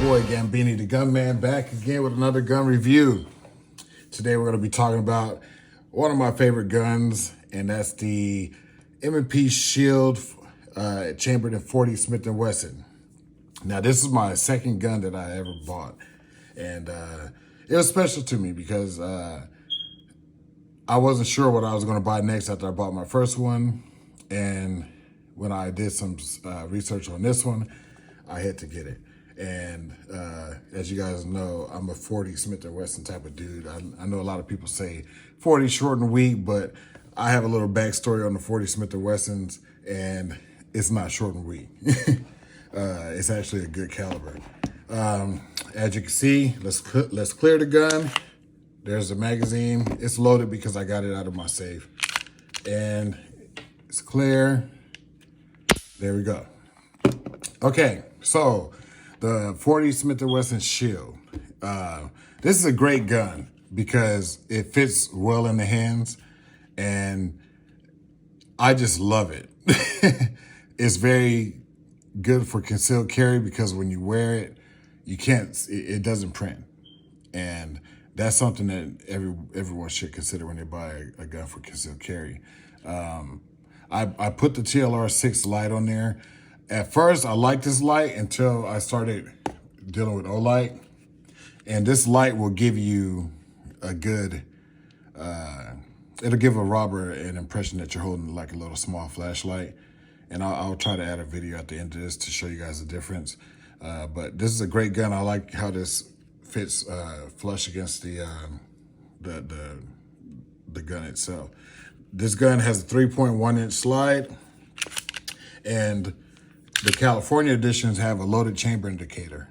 boy Gambini the Gunman back again with another gun review. Today we're going to be talking about one of my favorite guns, and that's the M&P Shield chambered in 40 Smith&Wesson. Now this is my second gun that I ever bought, and it was special to me because I wasn't sure what I was going to buy next after I bought my first one, and when I did some research on this one, I had to get it. And as you guys know, I'm a 40 Smith&Wesson type of dude. I know a lot of people say 40 short and weak, but I have a little backstory on the 40 Smith&Wessons, and it's not short and weak. It's actually a good caliber. As you can see, let's clear the gun. There's the magazine. It's loaded because I got it out of my safe. And it's clear. There we go. Okay, so the 40 Smith&Wesson Shield. This is a great gun because it fits well in the hands, and I just love it. It's very good for concealed carry because when you wear it, it doesn't print. And that's something that everyone should consider when they buy a gun for concealed carry. I put the TLR6 light on there. At first, I liked this light until I started dealing with Olight. And this light will give you a good, it'll give a robber an impression that you're holding like a little small flashlight. And I'll try to add a video at the end of this to show you guys the difference. But this is a great gun. I like how this fits flush against the gun itself. This gun has a 3.1-inch slide, and the California editions have a loaded chamber indicator,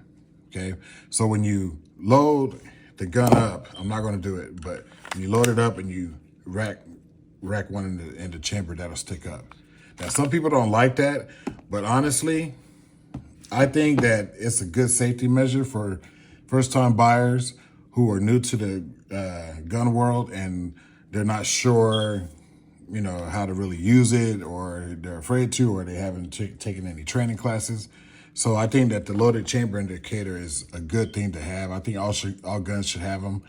okay? So when you load the gun up, I'm not gonna do it, but when you load it up and you rack one in the chamber, that'll stick up. Now, some people don't like that, but honestly, I think that it's a good safety measure for first-time buyers who are new to the gun world and they're not sure, you know, how to really use it, or they're afraid to, or they haven't taken any training classes. So I think that the loaded chamber indicator is a good thing to have. I think all guns should have them,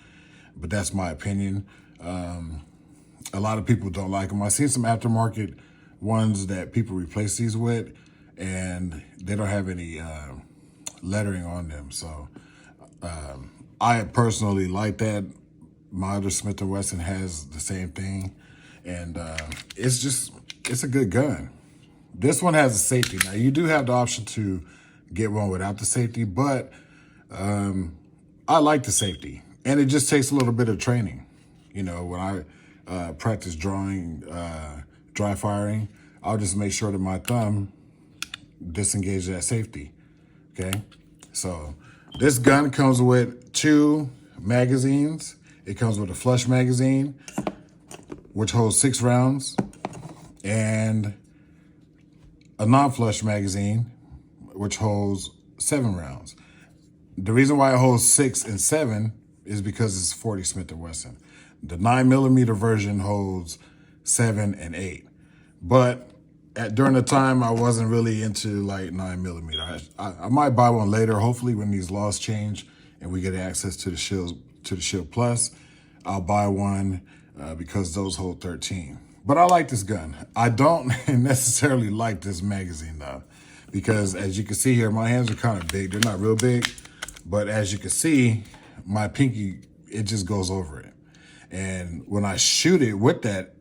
but that's my opinion. A lot of people don't like them. I see some aftermarket ones that people replace these with, and they don't have any lettering on them. So I personally like that. My other Smith&Wesson has the same thing. And it's a good gun. This one has a safety. Now, you do have the option to get one without the safety, but I like the safety. And it just takes a little bit of training. You know, when I practice dry firing, I'll just make sure that my thumb disengages that safety, okay? So this gun comes with 2 magazines. It comes with a flush magazine, which holds 6 rounds, and a non-flush magazine, which holds 7 rounds. The reason why it holds 6 and 7 is because it's 40 Smith&Wesson. The 9mm version holds 7 and 8. But during the time, I wasn't really into like 9mm. I might buy one later, hopefully when these laws change and we get access to the Shield Plus, I'll buy one. Because those hold 13. But I like this gun. I don't necessarily like this magazine though, because as you can see here, my hands are kind of big. They're not real big, but as you can see, my pinky, it just goes over it. And when I shoot it with that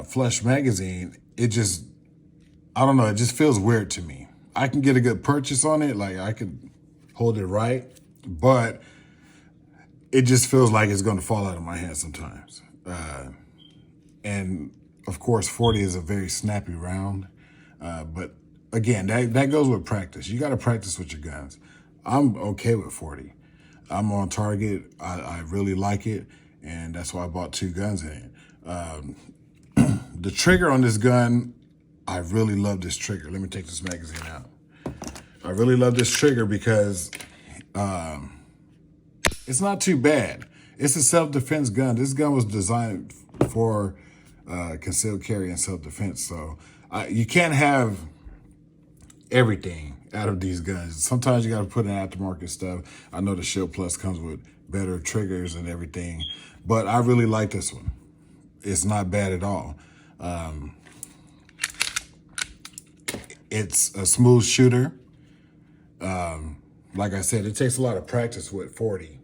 flush magazine, it just, I don't know, it just feels weird to me. I can get a good purchase on it, like I could hold it right, but it just feels like it's gonna fall out of my hand sometimes. And of course, 40 is a very snappy round. But again, that goes with practice. You got to practice with your guns. I'm okay with 40. I'm on target. I really like it. And that's why I bought 2 guns in it. The trigger on this gun, I really love this trigger. Let me take this magazine out. I really love this trigger because it's not too bad. It's a self-defense gun. This gun was designed for concealed carry and self-defense. So you can't have everything out of these guns. Sometimes you got to put in aftermarket stuff. I know the Shield Plus comes with better triggers and everything, but I really like this one. It's not bad at all. It's a smooth shooter. Like I said, it takes a lot of practice with 40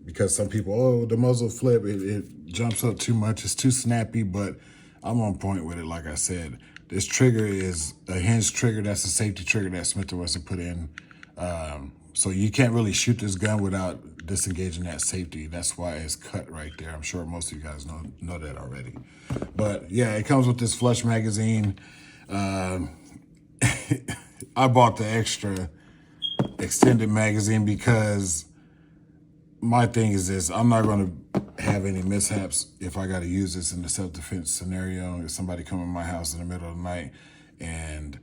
because some people, oh, the muzzle flip, it jumps up too much. It's too snappy, but I'm on point with it. Like I said, this trigger is a hinge trigger. That's a safety trigger that Smith&Wesson put in. So you can't really shoot this gun without disengaging that safety. That's why it's cut right there. I'm sure most of you guys know that already. But yeah, it comes with this flush magazine. I bought the extra extended magazine because my thing is this: I'm not going to have any mishaps if I got to use this in the self-defense scenario. If somebody come in my house in the middle of the night and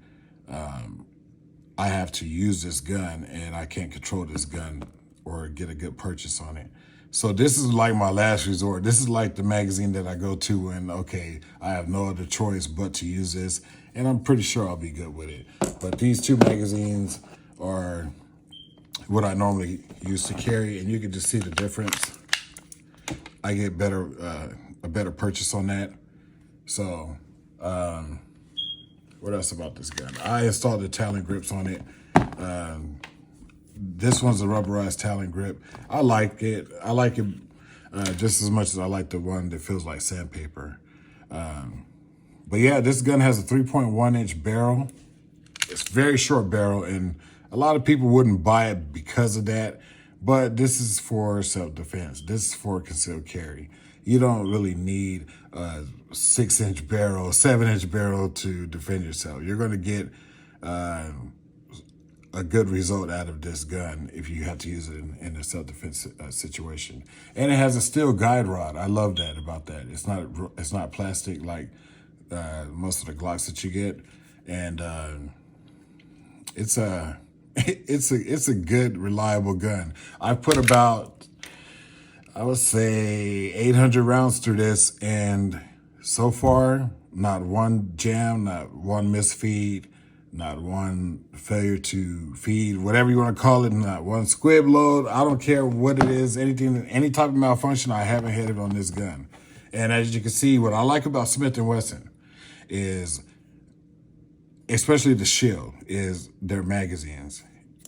I have to use this gun and I can't control this gun or get a good purchase on it. So this is like my last resort. This is like the magazine that I go to when, okay, I have no other choice but to use this, and I'm pretty sure I'll be good with it. But these two magazines are what I normally used to carry, and you can just see the difference. I get a better purchase on that. So what else about this gun? I installed the Talon grips on it. This one's a rubberized Talon grip. I like it. I like it just as much as I like the one that feels like sandpaper. But yeah, this gun has a 3.1-inch barrel. It's very short barrel, and a lot of people wouldn't buy it because of that, but this is for self-defense. This is for concealed carry. You don't really need a 6-inch barrel, 7-inch barrel to defend yourself. You're going to get a good result out of this gun if you have to use it in a self-defense situation. And it has a steel guide rod. I love that about that. It's not plastic like most of the Glocks that you get, and it's a good, reliable gun. I've put about, I would say, 800 rounds through this, and so far, not one jam, not one misfeed, not one failure to feed, whatever you want to call it, not one squib load. I don't care what it is, anything, any type of malfunction, I haven't had it on this gun. And as you can see, what I like about Smith&Wesson is, especially the Shield, is their magazines.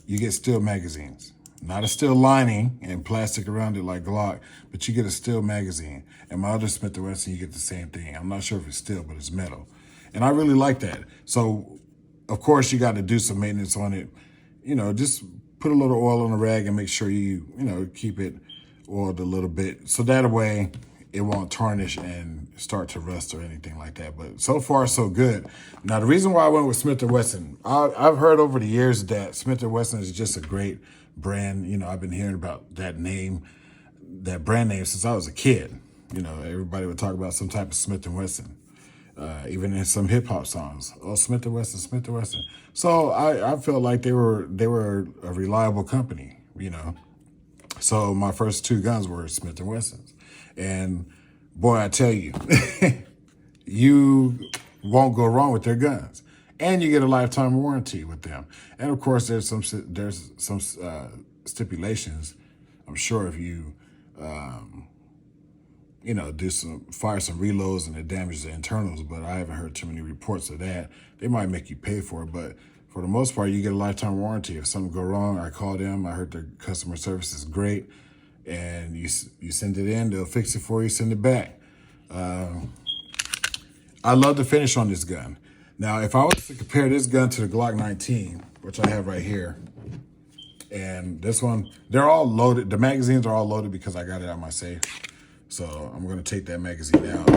You get steel magazines, not a steel lining and plastic around it like Glock, but you get a steel magazine. And my other Smith&Wesson, you get the same thing. I'm not sure if it's steel, but it's metal. And I really like that. So, of course, you got to do some maintenance on it. You know, just put a little oil on the rag and make sure you keep it oiled a little bit. So that way, it won't tarnish and start to rust or anything like that. But so far, so good. Now, the reason why I went with Smith&Wesson, I've heard over the years that Smith&Wesson is just a great brand. You know, I've been hearing about that name, that brand name since I was a kid. You know, everybody would talk about some type of Smith&Wesson, even in some hip hop songs. Oh, Smith&Wesson, Smith&Wesson. So I felt like they were a reliable company, you know. So my first two guns were Smith&Wessons. And boy, I tell you, you won't go wrong with their guns. And you get a lifetime warranty with them. And of course, there's some stipulations. I'm sure if you, fire some reloads and it damages the internals, but I haven't heard too many reports of that. They might make you pay for it, but for the most part, you get a lifetime warranty. If something go wrong, I call them. I heard their customer service is great. And you send it in, they'll fix it for you, send it back. I love the finish on this gun. Now, if I was to compare this gun to the Glock 19, which I have right here, and this one, they're all loaded. The magazines are all loaded because I got it out of my safe. So I'm going to take that magazine out,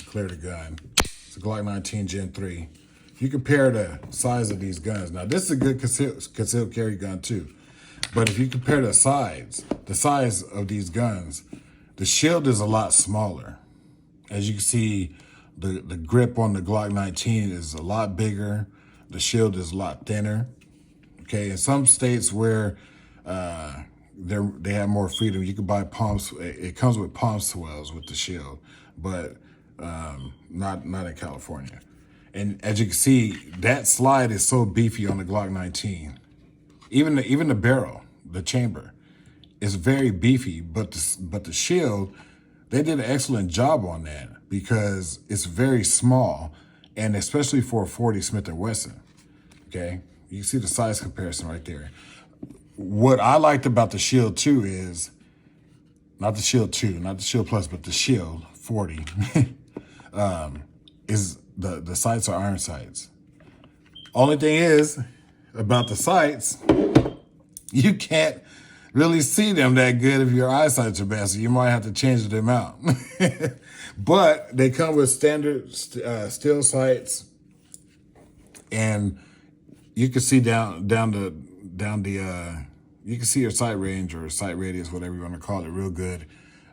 clear the gun. It's a Glock 19 Gen 3. If you compare the size of these guns, now this is a good concealed carry gun too. But if you compare the size of these guns, the Shield is a lot smaller. As you can see, the grip on the Glock 19 is a lot bigger. The Shield is a lot thinner. Okay, in some states where they have more freedom, you can buy palms. It comes with palm swells with the Shield, but not in California. And as you can see, that slide is so beefy on the Glock 19. Even the barrel, the chamber, is very beefy. But the shield, they did an excellent job on that because it's very small, and especially for a 40 Smith&Wesson. Okay, you can see the size comparison right there. What I liked about the Shield 2 is, not the Shield 2, not the Shield Plus, but the Shield 40, is the sights are iron sights. Only thing is, about the sights, you can't really see them that good if your eyesight are bad, so you might have to change them out. But they come with standard steel sights, and you can see down the you can see your sight range or sight radius, whatever you want to call it, real good.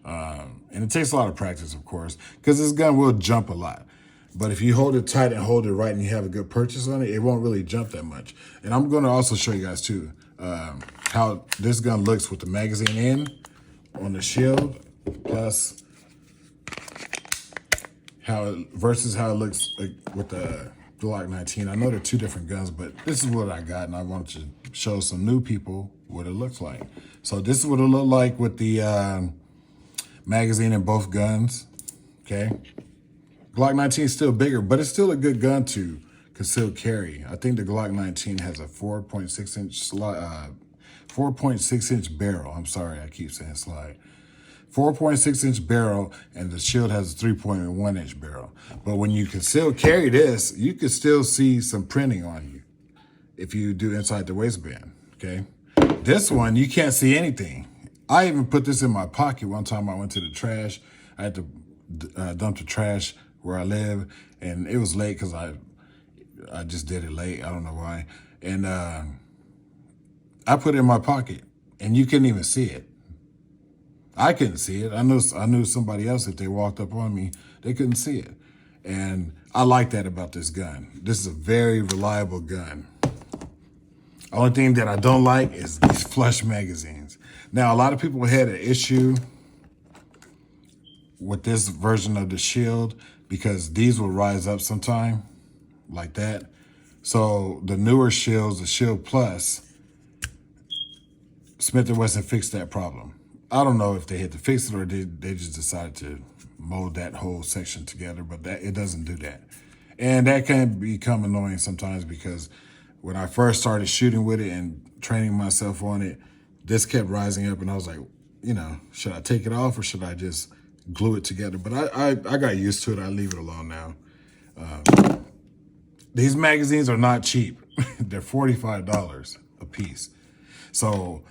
And it takes a lot of practice, of course, because this gun will jump a lot. But if you hold it tight and hold it right and you have a good purchase on it, it won't really jump that much. And I'm going to also show you guys too how this gun looks with the magazine in on the Shield, plus versus how it looks with the Glock 19. I know they're two different guns, but this is what I got, and I want to show some new people what it looks like. So this is what it looked like with the magazine in both guns. Okay, Glock 19 is still bigger, but it's still a good gun to concealed carry. I think the Glock 19 has a 4.6 inch 4.6 inch barrel. I'm sorry, I keep saying slide. 4.6 inch barrel, and the Shield has a 3.1 inch barrel. But when you conceal carry this, you can still see some printing on you if you do inside the waistband. Okay, this one you can't see anything. I even put this in my pocket one time. I went to the trash. I had to dump the trash where I live, and it was late because I just did it late. I don't know why. And I put it in my pocket, and you couldn't even see it. I couldn't see it. I knew somebody else, if they walked up on me, they couldn't see it. And I like that about this gun. This is a very reliable gun. Only thing that I don't like is these flush magazines. Now, a lot of people had an issue with this version of the Shield because these will rise up sometime like that. So the newer Shields, the Shield Plus, Smith&Wesson fixed that problem. I don't know if they had to fix it or they just decided to mold that whole section together, but it doesn't do that. And that can become annoying sometimes because when I first started shooting with it and training myself on it, this kept rising up, and I was like, you know, should I take it off or should I just glue it together? But I got used to it. I leave it alone now. These magazines are not cheap. They're $45 a piece. So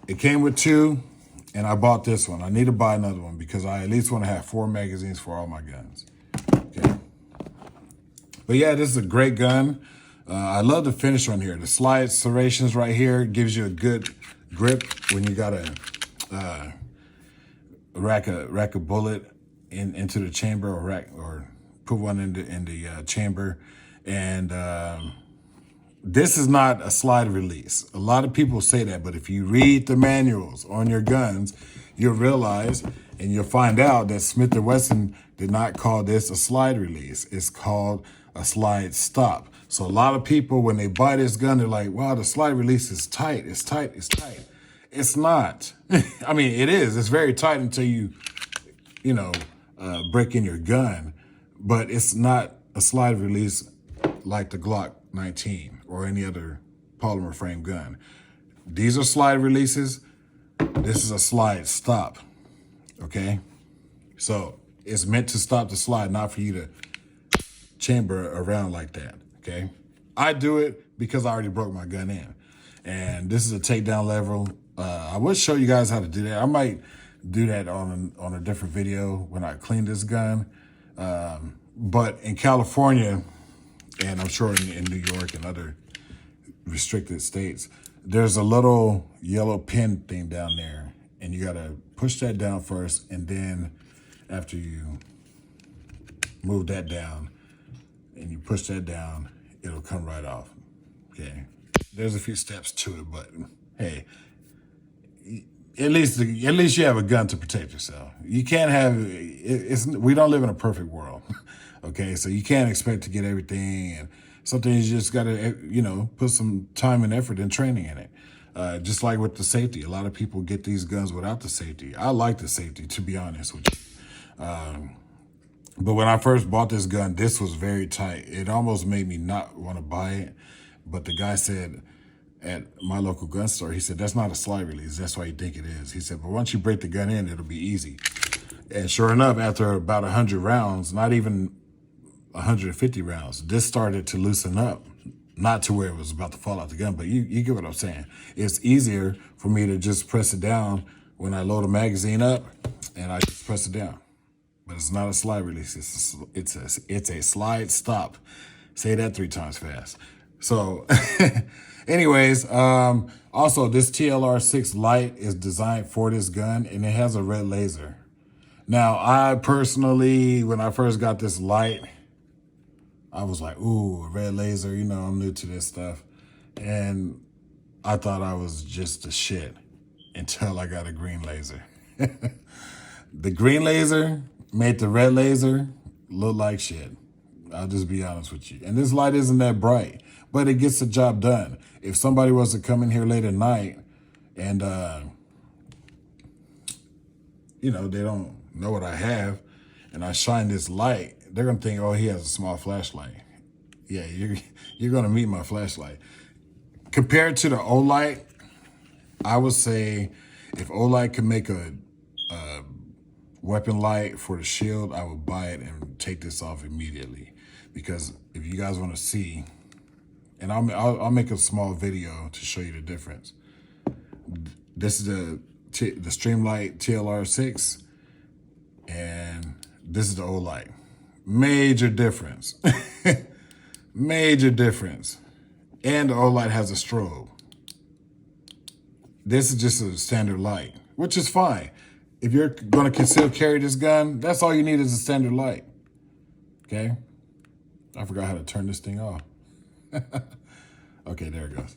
it came with two, and I bought this one. I need to buy another one because I at least want to have 4 magazines for all my guns. Okay. But yeah, this is a great gun. I love the finish on here. The slide serrations right here gives you a good grip when you got a rack a bullet into the chamber, or put one in the chamber. And this is not a slide release. A lot of people say that, but if you read the manuals on your guns, you'll realize and you'll find out that Smith&Wesson did not call this a slide release. It's called a slide stop. So a lot of people, when they buy this gun, they're like, wow, the slide release is tight, it's tight, it's tight. It's not. I mean, it is. It's very tight until you break in your gun, but it's not a slide release like the Glock 19 or any other polymer frame gun. These are slide releases. This is a slide stop, okay? So it's meant to stop the slide, not for you to chamber around like that, okay? I do it because I already broke my gun in. And this is a takedown level. I will show you guys how to do that. I might do that on a different video when I clean this gun. But in California, and I'm sure in New York and other restricted states, there's a little yellow pin thing down there, and you gotta push that down first, and then after you move that down and you push that down, it'll come right off, okay? There's a few steps to it, but hey, at least you have a gun to protect yourself. You can't have, we don't live in a perfect world. Okay, so you can't expect to get everything, and sometimes you just gotta, put some time and effort and training in it. Just like with the safety, a lot of people get these guns without the safety. I like the safety, to be honest with you. But when I first bought this gun, this was very tight. It almost made me not want to buy it. But the guy said at my local gun store, he said, that's not a slide release. That's why you think it is. He said, but once you break the gun in, it'll be easy. And sure enough, after about 100 rounds, not even 150 rounds, this started to loosen up. Not to where it was about to fall out the gun, but you get what I'm saying. It's easier for me to just press it down when I load a magazine up, and I just press it down. But it's not a slide release. It's a slide stop. Say that 3 times fast. So, anyways, also this TLR6 light is designed for this gun, and it has a red laser. Now, I personally, when I first got this light, I was like, ooh, a red laser, I'm new to this stuff. And I thought I was just a shit until I got a green laser. The green laser made the red laser look like shit. I'll just be honest with you. And this light isn't that bright, but it gets the job done. If somebody was to come in here late at night and, they don't know what I have, and I shine this light, they're gonna think, oh, he has a small flashlight. Yeah, you're gonna meet my flashlight. Compared to the Olight, I would say if Olight could make a weapon light for the shield, I would buy it and take this off immediately. Because if you guys want to see, and I'll make a small video to show you the difference. This is the Streamlight TLR6, and this is the Olight. Major difference. Major difference. And the Olight has a strobe. This is just a standard light, which is fine. If you're going to conceal carry this gun, that's all you need is a standard light. Okay? I forgot how to turn this thing off. Okay, there it goes.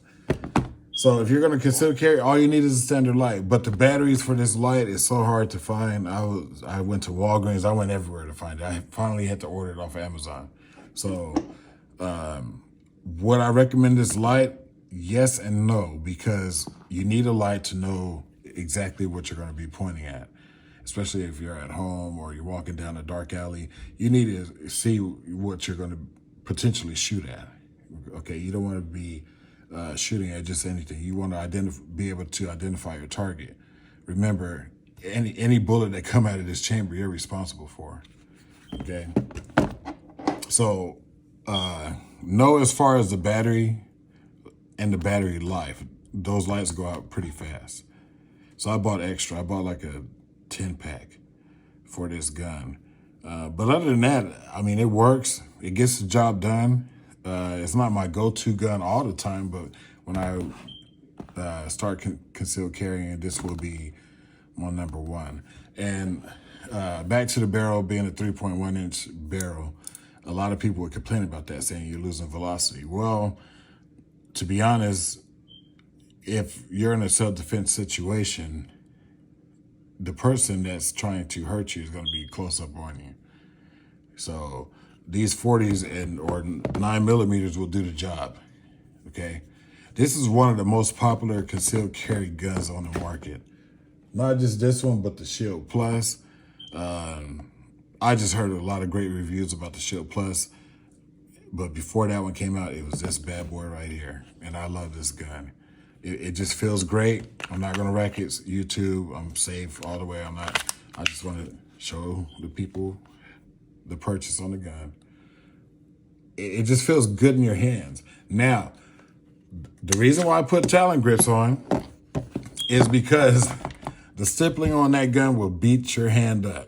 So if you're going to conceal carry, all you need is a standard light. But the batteries for this light is so hard to find. I went to Walgreens. I went everywhere to find it. I finally had to order it off of Amazon. So would I recommend this light? Yes and no, because you need a light to know exactly what you're going to be pointing at. Especially if you're at home or you're walking down a dark alley, you need to see what you're going to potentially shoot at. Okay, you don't want to be shooting at just anything. You want to be able to identify your target. Remember, any bullet that come out of this chamber, you're responsible for. Okay, so know as far as the battery and the battery life, those lights go out pretty fast. So I bought extra. I bought like a 10-pack for this gun. But other than that, I mean, it works. It gets the job done. It's not my go-to gun all the time, but when I start concealed carrying, this will be my number one. And back to the barrel being a 3.1-inch barrel, a lot of people would complain about that, saying you're losing velocity. Well, to be honest, if you're in a self-defense situation, the person that's trying to hurt you is going to be close up on you. So these 40s or 9mm will do the job, okay? This is one of the most popular concealed carry guns on the market. Not just this one, but the Shield Plus. I just heard a lot of great reviews about the Shield Plus, but before that one came out, it was this bad boy right here, and I love this gun. It just feels great. I'm not gonna wreck it. YouTube, I'm safe all the way. I just want to show the people the purchase on the gun. It just feels good in your hands. Now, the reason why I put Talon grips on is because the stippling on that gun will beat your hand up.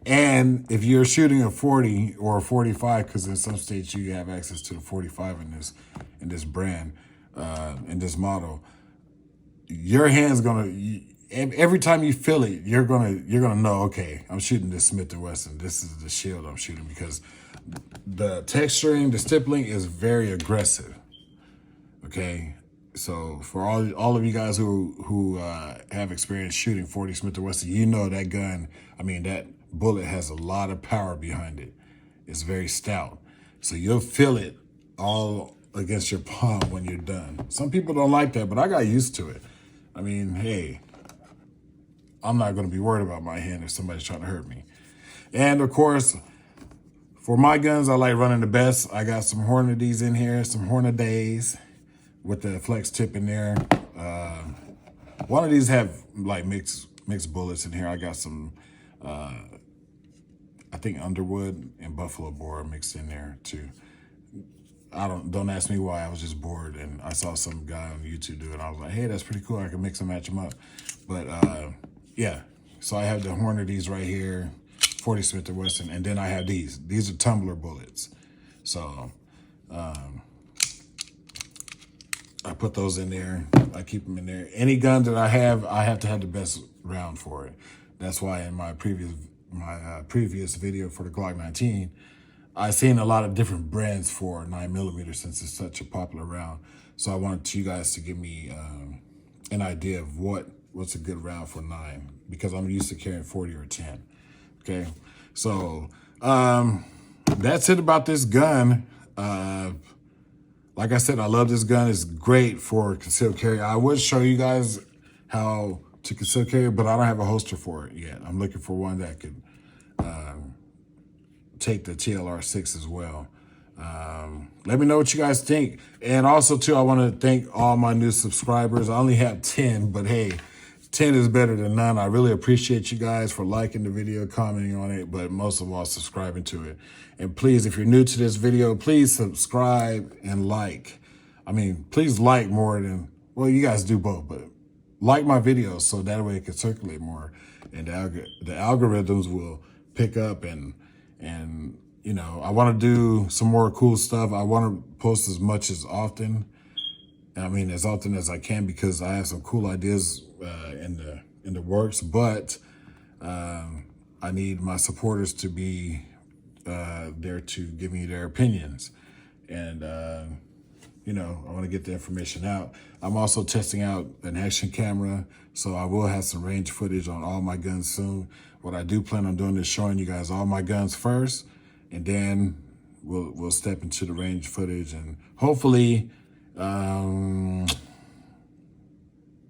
And if you're shooting a 40 or a 45, because in some states you have access to the 45 in this brand, in this model, your hand's gonna, every time you feel it, you're gonna know, okay, I'm shooting this Smith&Wesson. This is the Shield I'm shooting, because the texturing, the stippling is very aggressive. Okay, so for all of you guys who have experience shooting 40 Smith&Wesson, you know that gun. I mean, that bullet has a lot of power behind it. It's very stout. So you'll feel it all against your palm when you're done. Some people don't like that, but I got used to it. I mean, hey, I'm not going to be worried about my hand if somebody's trying to hurt me. And of course, for my guns, I like running the best. I got some Hornadies in here, some Hornadays with the flex tip in there. One of these have like mixed bullets in here. I got some, I think Underwood and Buffalo Bore mixed in there too. Don't ask me why. I was just bored and I saw some guy on YouTube do it. I was like, hey, that's pretty cool. I can mix and match them up. But yeah, so I have the Hornadies right here, 40 Smith&Wesson, and then I have these. These are tumbler bullets. So I put those in there. I keep them in there. Any gun that I have to have the best round for it. That's why in my previous video for the Glock 19, I've seen a lot of different brands for 9mm since it's such a popular round. So I wanted you guys to give me an idea of what's a good round for 9, because I'm used to carrying 40 or 10. Okay, so that's it about this gun. Like I said, I love this gun. It's great for concealed carry. I would show you guys how to conceal carry, but I don't have a holster for it yet. I'm looking for one that could take the TLR6 as well. Let me know what you guys think. And also, too, I want to thank all my new subscribers. I only have 10, but hey, 10 is better than none. I really appreciate you guys for liking the video, commenting on it, but most of all, subscribing to it. And please, if you're new to this video, please subscribe and like. I mean, please like more than, well, you guys do both, but like my videos so that way it can circulate more. And the algorithms will pick up and you know, I want to do some more cool stuff. I want to post as much as often. I mean, as often as I can, because I have some cool ideas in the works, but I need my supporters to be there to give me their opinions. And, you know, I want to get the information out. I'm also testing out an action camera, so I will have some range footage on all my guns soon. What I do plan on doing is showing you guys all my guns first, and then we'll step into the range footage, and hopefully,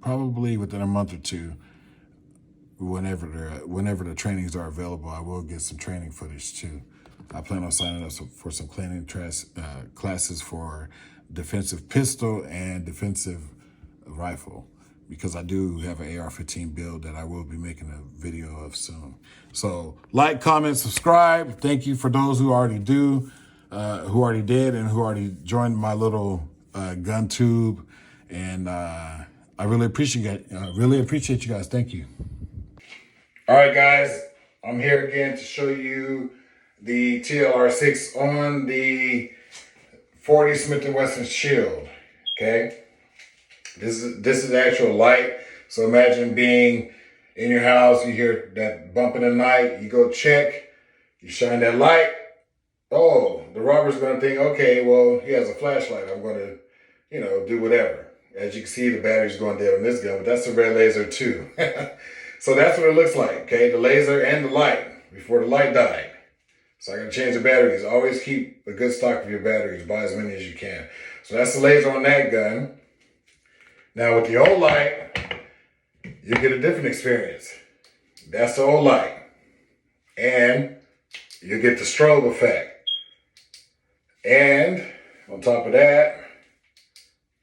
probably within a month or two, whenever the trainings are available, I will get some training footage too. I plan on signing up for some cleaning classes for defensive pistol and defensive rifle, because I do have an AR-15 build that I will be making a video of soon. So like, comment, subscribe. Thank you for those who already did, and who already joined my little gun tube. And I really appreciate you guys. Thank you. All right, guys, I'm here again to show you the TLR6 on the 40 Smith&Wesson Shield. Okay. This is the actual light. So imagine being in your house, you hear that bump in the night, you go check, you shine that light. Oh, the robber's gonna think, okay, well, he has a flashlight. I'm gonna, you know, do whatever. As you can see, the battery's going dead on this gun, but that's a red laser too. So that's what it looks like, okay? The laser and the light before the light died. So I gotta change the batteries. Always keep a good stock of your batteries. Buy as many as you can. So that's the laser on that gun. Now with the old light, you get a different experience. That's the old light. And you get the strobe effect. And on top of that,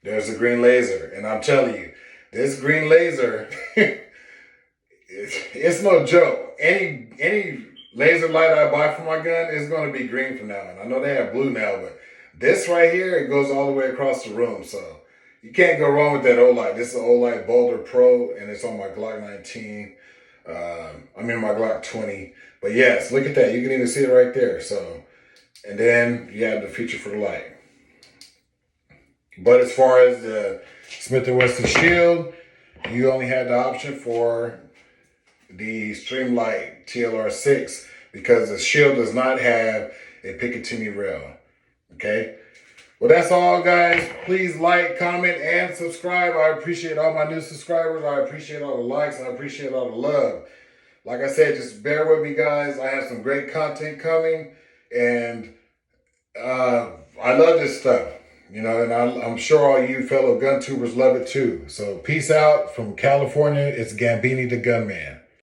there's a green laser. And I'm telling you, this green laser, it's no joke. Any laser light I buy for my gun is going to be green from now on. I know they have blue now, but this right here, it goes all the way across the room. So you can't go wrong with that old light. This is an old light Boulder Pro, and it's on my Glock 19. I'm in my Glock 20. But yes, look at that. You can even see it right there. So, and then you have the feature for the light. But as far as the Smith&Wesson Shield, you only had the option for the Streamlight TLR6 because the Shield does not have a Picatinny rail. Okay? Well, that's all, guys. Please like, comment, and subscribe. I appreciate all my new subscribers. I appreciate all the likes. I appreciate all the love. Like I said, just bear with me, guys. I have some great content coming. And I love this stuff, you know, and I'm sure all you fellow gun tubers love it too. So peace out from California. It's Gambini the Gunman.